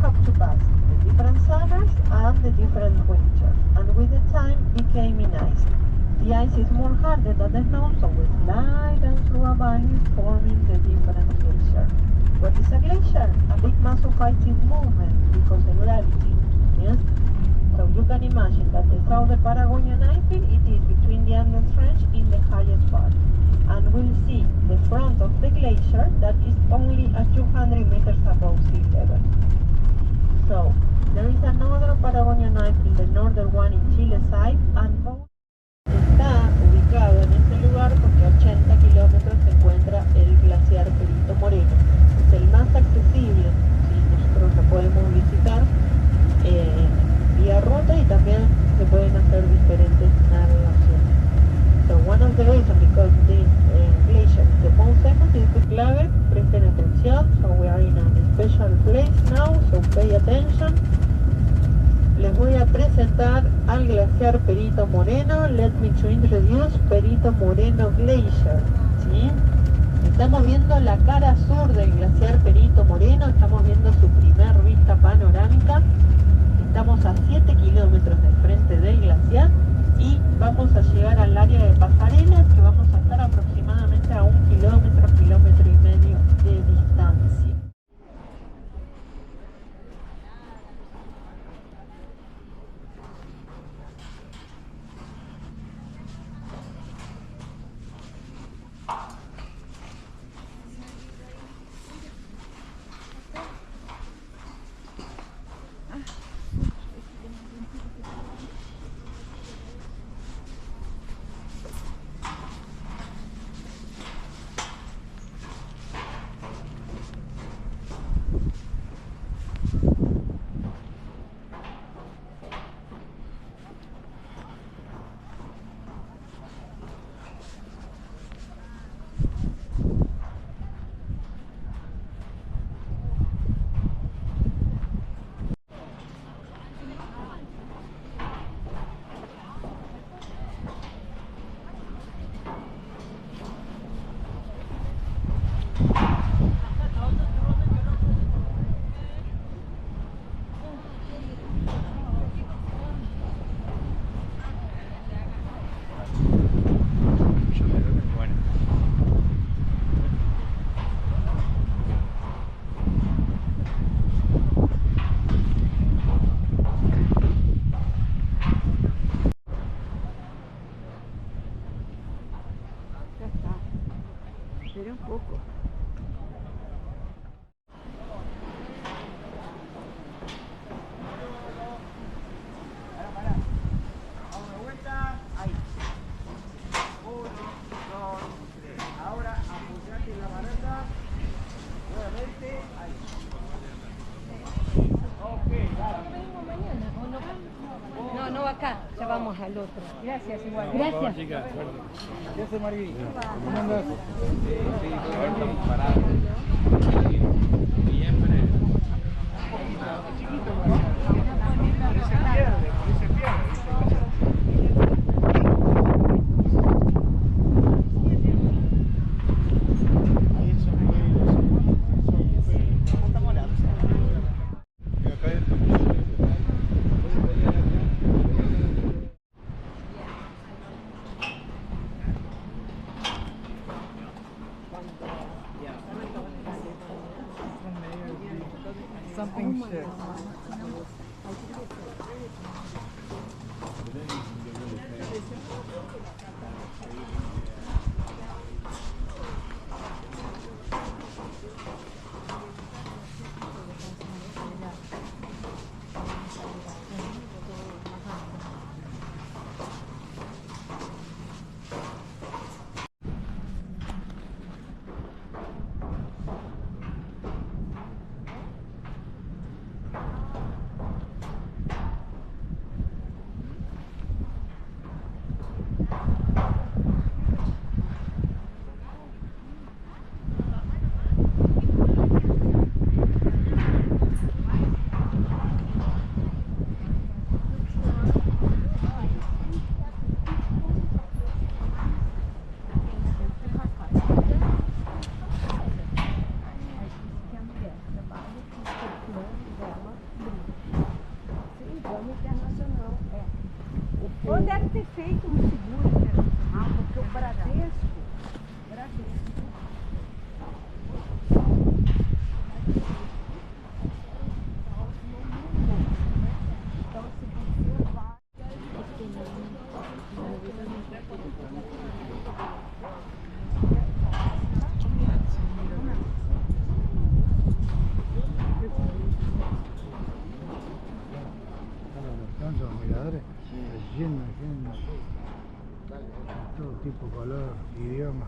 have to pass the different summers and the different winters, and with the time became in ice. The ice is more harder than the snow, so we slide down through a valley forming the different glaciers. What is a glacier? A big mass of ice in movement because of gravity. Yes? So you can imagine that the southern Patagonian ice field, it is between the Andes Range in the highest part. And we'll see the front of the glacier that is only at 200 meters above sea level. So there is another Patagonian ice field, the northern one in Chile side, and both está ubicado en este lugar porque a 80 kilómetros se encuentra el glaciar Perito Moreno. Es el más accesible, ¿sí? Nosotros lo podemos visitar vía ruta y también se pueden hacer diferentes navegaciones. So one of the reasons because this glacier is the most famous is the clave. Presten atención. So we are in a special place now, so pay attention. Les voy a presentar al glaciar Perito Moreno. Let me to introduce Perito Moreno Glacier. ¿Sí? Estamos viendo la cara sur del glaciar Perito Moreno. Estamos viendo su primer vista panorámica. Estamos a 7 kilómetros del frente del glaciar y vamos a llegar al área de pasarelas, que vamos a estar aproximadamente a 1 kilómetro, kilómetro y medio de distancia. Espera un poco. Vamos de vuelta. Ahí. 1, 2, 3. Ahora apoyate en la baranda. Nuevamente. Ahí. Ok, dale. ¿Venimos mañana o no vamos? No, no acá, ya vamos al otro. Gracias, igual. Gracias. ¿Qué hace Marguerite? ¿Cómo andás? Something shit. Ou deve ter feito um seguro internacional, porque o Bradesco. Então, se você vai. Tantos miradores, lleno de gente, todo tipo, color, idioma.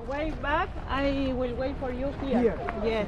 Way back, I will wait for you here. Here. Yes.